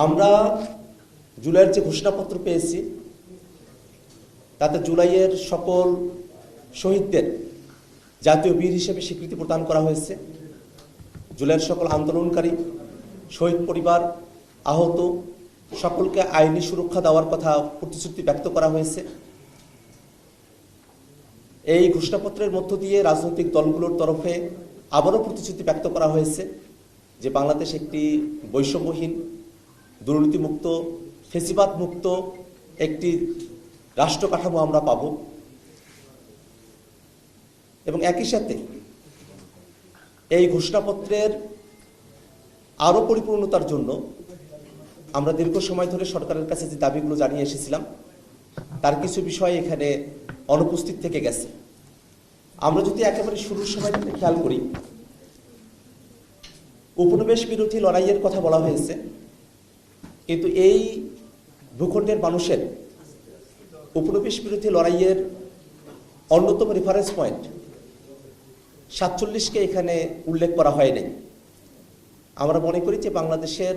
আমরা জুলাইয়ের যে ঘোষণাপত্র পেয়েছি তাতে জুলাইয়ের সকল শহীদদের জাতীয় বীর হিসেবে স্বীকৃতি প্রদান করা হয়েছে। জুলাইয়ের সকল আন্দোলনকারী, শহীদ পরিবার, আহত সকলকে আইনি সুরক্ষা দেওয়ার কথা প্রতিশ্রুতি ব্যক্ত করা হয়েছে। এই ঘোষণাপত্রের মধ্য দিয়ে রাজনৈতিক দলগুলোর তরফে আবারও প্রতিশ্রুতি ব্যক্ত করা হয়েছে যে বাংলাদেশ একটি বৈষম্যহীন, দুর্নীতিমুক্ত, ফেসিবাদ মুক্ত একটি রাষ্ট্র কাঠামো আমরা পাব। এবং একই সাথে এই ঘোষণাপত্রের আরও পরিপূর্ণতার জন্য আমরা দীর্ঘ সময় ধরে সরকারের কাছে যে দাবিগুলো জানিয়ে এসেছিলাম তার কিছু বিষয় এখানে অনুপস্থিত থেকে গেছে। আমরা যদি একেবারে শুরুর সময় থেকে খেয়াল করি, উপনিবেশ বিরোধী লড়াইয়ের কথা বলা হয়েছে, কিন্তু এই ভূখণ্ডের মানুষের উপনিবেশ বিরোধী লড়াইয়ের অন্যতম রেফারেন্স পয়েন্ট 47কে এখানে উল্লেখ করা হয়নি। আমরা মনে করি যে বাংলাদেশের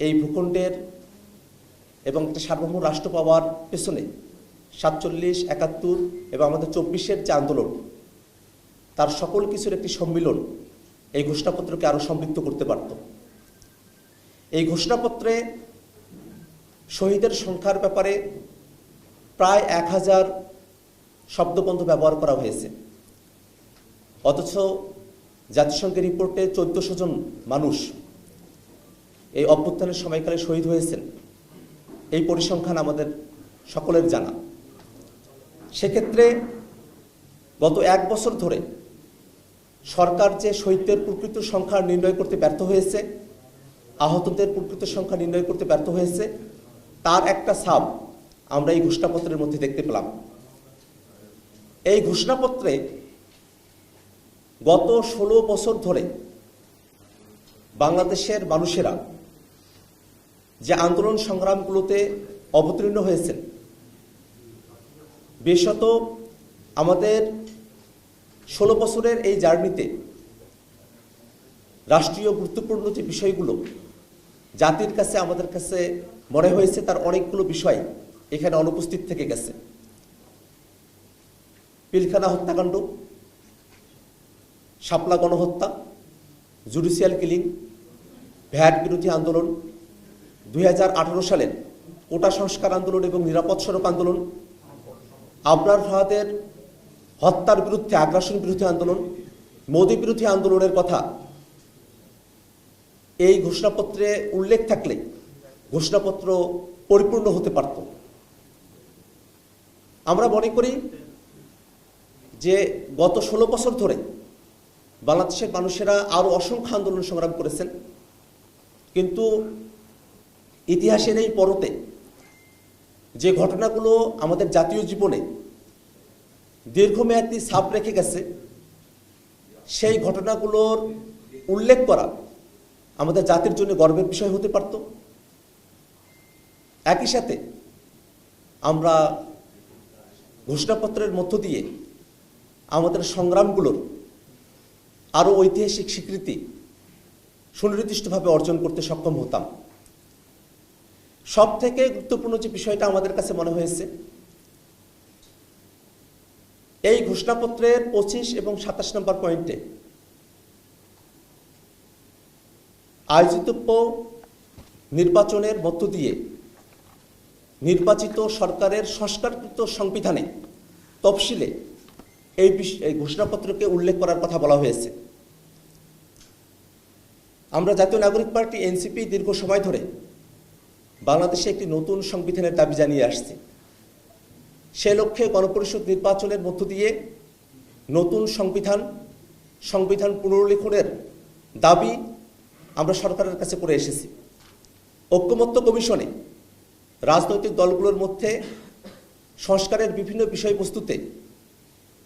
এই ভূখণ্ডের এবং একটা সার্বভৌম রাষ্ট্র পাওয়ার পেছনে 47, 71 এবং আমাদের 24-এর যে আন্দোলন, তার সকল কিছুর একটি সম্মিলন এই ঘোষণাপত্রকে আরও সমৃদ্ধ করতে পারত। এই ঘোষণাপত্রে শহীদের সংখ্যার ব্যাপারে প্রায় 1000 শব্দবন্ধ ব্যবহার করা হয়েছে, অথচ জাতিসংঘের রিপোর্টে 1400 জন মানুষ এই অভ্যুত্থানের সময়কালে শহীদ হয়েছেন। এই পরিসংখ্যান আমাদের সকলের জানা। সেক্ষেত্রে গত 1 বছর ধরে সরকার যে শহীদদের প্রকৃত সংখ্যা নির্ণয় করতে ব্যর্থ হয়েছে, আহতদের প্রকৃত সংখ্যা নির্ণয় করতে ব্যর্থ হয়েছে, তার একটা ছাপ আমরা এই ঘোষণাপত্রের মধ্যে দেখতে পেলাম। এই ঘোষণাপত্রে গত 16 বছর ধরে বাংলাদেশের মানুষেরা যে আন্দোলন সংগ্রামগুলোতে অবতীর্ণ হয়েছেন, বিশেষত আমাদের 16 বছরের এই জার্নিতে রাষ্ট্রীয় গুরুত্বপূর্ণ যে বিষয়গুলো জাতির কাছে আমাদের কাছে মনে হয়েছে, তার অনেকগুলো বিষয় এখানে অনুপস্থিত থেকে গেছে। পিলখানা হত্যাকাণ্ড, শাপলা গণহত্যা, জুডিশিয়াল কিলিং, ভ্যাট বিরোধী আন্দোলন, 2018 সালের কোটা সংস্কার আন্দোলন এবং নিরাপদ সড়ক আন্দোলন, আবরার ফাহাদের হত্যার বিরুদ্ধে আগ্রাসন বিরোধী আন্দোলন, মোদি বিরোধী আন্দোলনের কথা এই ঘোষণাপত্রে উল্লেখ থাকলে ঘোষণাপত্র পরিপূর্ণ হতে পারত। আমরা মনে করি যে গত 16 বছর ধরে বাংলাদেশের মানুষেরা আরও অসংখ্য আন্দোলন সংগ্রাম করেছেন, কিন্তু ইতিহাসের এই পরতে যে ঘটনাগুলো আমাদের জাতীয় জীবনে দীর্ঘমেয়াদী ছাপ রেখে গেছে, সেই ঘটনাগুলোর উল্লেখ করা আমাদের জাতির জন্য গর্বের বিষয় হতে পারত। একই সাথে আমরা ঘোষণাপত্রের মধ্য দিয়ে আমাদের সংগ্রামগুলোর আরও ঐতিহাসিক স্বীকৃতি সুনির্দিষ্টভাবে অর্জন করতে সক্ষম হতাম। সব থেকে গুরুত্বপূর্ণ যে বিষয়টা আমাদের কাছে মনে হয়েছে, এই ঘোষণাপত্রের 25 এবং 27 নম্বর পয়েন্টে আয়োজিতব্য নির্বাচনের মধ্য দিয়ে নির্বাচিত সরকারের সংস্কারকৃত সংবিধানে তফসিলে এই ঘোষণাপত্রকে উল্লেখ করার কথা বলা হয়েছে। আমরা জাতীয় নাগরিক পার্টি এনসিপি দীর্ঘ সময় ধরে বাংলাদেশে একটি নতুন সংবিধানের দাবি জানিয়ে আসছে। সে লক্ষ্যে গণপরিষদ নির্বাচনের মধ্য দিয়ে নতুন সংবিধান পুনর্লিখনের দাবি আমরা সরকারের কাছে করে এসেছি। ঐকমত্য কমিশনে রাজনৈতিক দলগুলোর মধ্যে সংস্কারের বিভিন্ন বিষয়বস্তুতে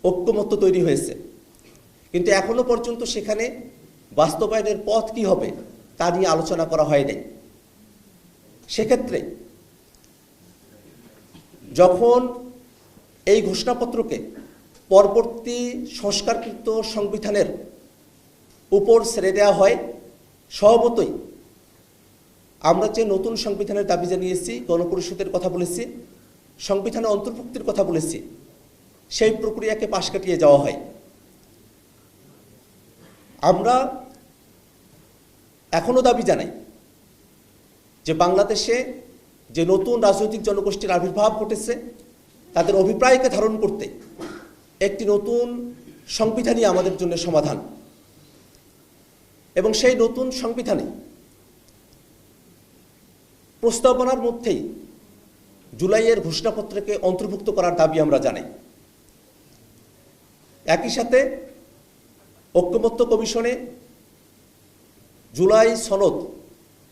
ঐকমত্য তৈরি হয়েছে, কিন্তু এখনো পর্যন্ত সেখানে বাস্তবায়নের পথ কি হবে তা নিয়ে আলোচনা করা হয়নি। সেক্ষেত্রে যখন এই ঘোষণাপত্রকে পরবর্তী সংস্কারকৃত সংবিধানের উপর ছেড়ে দেওয়া হয়, স্বভাবতই আমরা যে নতুন সংবিধানের দাবি জানিয়েছি, গণপরিষদের কথা বলেছি, সংবিধানে অন্তর্ভুক্তির কথা বলেছি, সেই প্রক্রিয়াকে পাশ কাটিয়ে যাওয়া হয়। আমরা এখনো দাবি জানাই যে বাংলাদেশে যে নতুন রাজনৈতিক জনগোষ্ঠীর আবির্ভাব ঘটেছে, তাদের অভিপ্রায়কে ধারণ করতে একটি নতুন সংবিধানই আমাদের জন্য সমাধান। এবং সেই নতুন সংবিধানে প্রস্তাবনার মধ্যেই জুলাইয়ের ঘোষণাপত্রকে অন্তর্ভুক্ত করার দাবি আমরা জানাই। একই সাথে ঐকমত্য কমিশনে জুলাই সনদ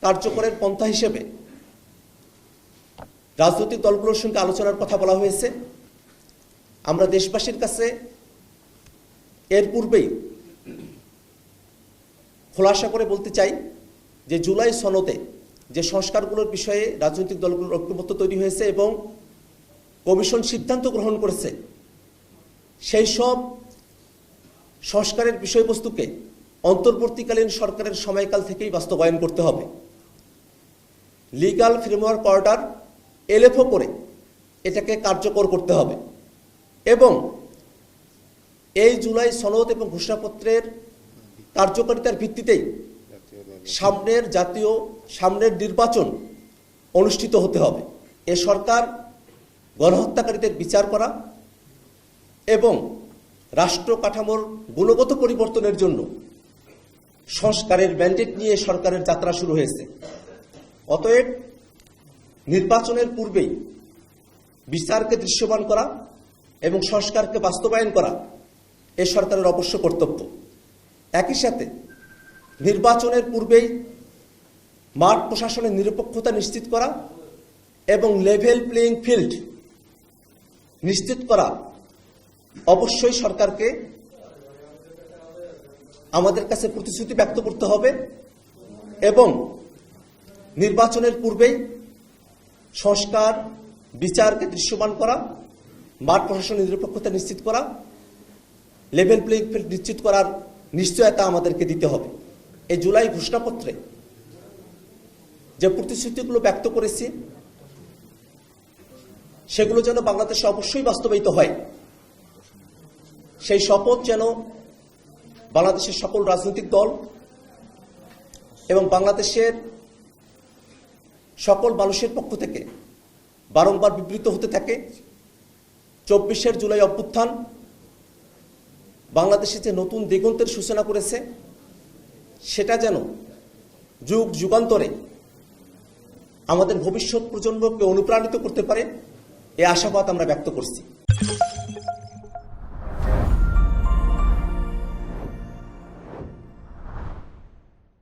কার্যকরের পন্থা হিসেবে রাজনৈতিক দলগুলোর সঙ্গে আলোচনার কথা বলা হয়েছে। আমরা দেশবাসীর কাছে এর পূর্বেই খোলাসা করে বলতে চাই যে জুলাই সনদে যে সংস্কারগুলোর বিষয়ে রাজনৈতিক দলগুলোর ঐকমত্য তৈরি হয়েছে এবং কমিশন সিদ্ধান্ত গ্রহণ করেছে, সেই সব সংস্কারের বিষয়বস্তুকে অন্তর্বর্তীকালীন সরকারের সময়কাল থেকেই বাস্তবায়ন করতে হবে। লিগ্যাল ফ্রেমওয়ার্ক অর্ডার এলএফও করে এটাকে কার্যকর করতে হবে এবং এই জুলাই সনদ এবং ঘোষণাপত্রের কার্যকারিতার ভিত্তিতেই সামনের নির্বাচন অনুষ্ঠিত হতে হবে। এ সরকার গণহত্যাকারীদের বিচার করা এবং রাষ্ট্র কাঠামোর গুণগত পরিবর্তনের জন্য সংস্কারের ম্যান্ডেট নিয়ে সরকারের যাত্রা শুরু হয়েছে। অতএব নির্বাচনের পূর্বেই বিচারকে দৃশ্যমান করা এবং সংস্কারকে বাস্তবায়ন করা এ সরকারের অবশ্য কর্তব্য। একই সাথে নির্বাচনের পূর্বেই মাঠ প্রশাসনের নিরপেক্ষতা নিশ্চিত করা এবং লেভেল প্লেইং ফিল্ড নিশ্চিত করা অবশ্যই সরকারকে আমাদের কাছে প্রতিশ্রুতি ব্যক্ত করতে হবে এবং নির্বাচনের পূর্বেই সংস্কার বিচারকে দৃশ্যমান করা, মাঠ প্রশাসনের নিরপেক্ষতা নিশ্চিত করা, লেভেল প্লেইং ফিল্ড নিশ্চিত করার নিশ্চয়তা আমাদেরকে দিতে হবে। এই জুলাই ঘোষণাপত্রে যে প্রতিশ্রুতিগুলো ব্যক্ত করেছি সেগুলো যেন বাংলাদেশে অবশ্যই বাস্তবায়িত হয়, সেই শপথ যেন বাংলাদেশের সকল রাজনৈতিক দল এবং বাংলাদেশের সকল মানুষের পক্ষ থেকে বারংবার বিবৃত হতে থাকে। 24 জুলাই অভ্যুত্থান বাংলাদেশে যে নতুন দিগন্তের সূচনা করেছে, সেটা যেন যুগ যুগান্তরে আমাদের ভবিষ্যৎ প্রজন্মকে অনুপ্রাণিত করতে পারে, এই আশাবাদ আমরা ব্যক্ত করছি।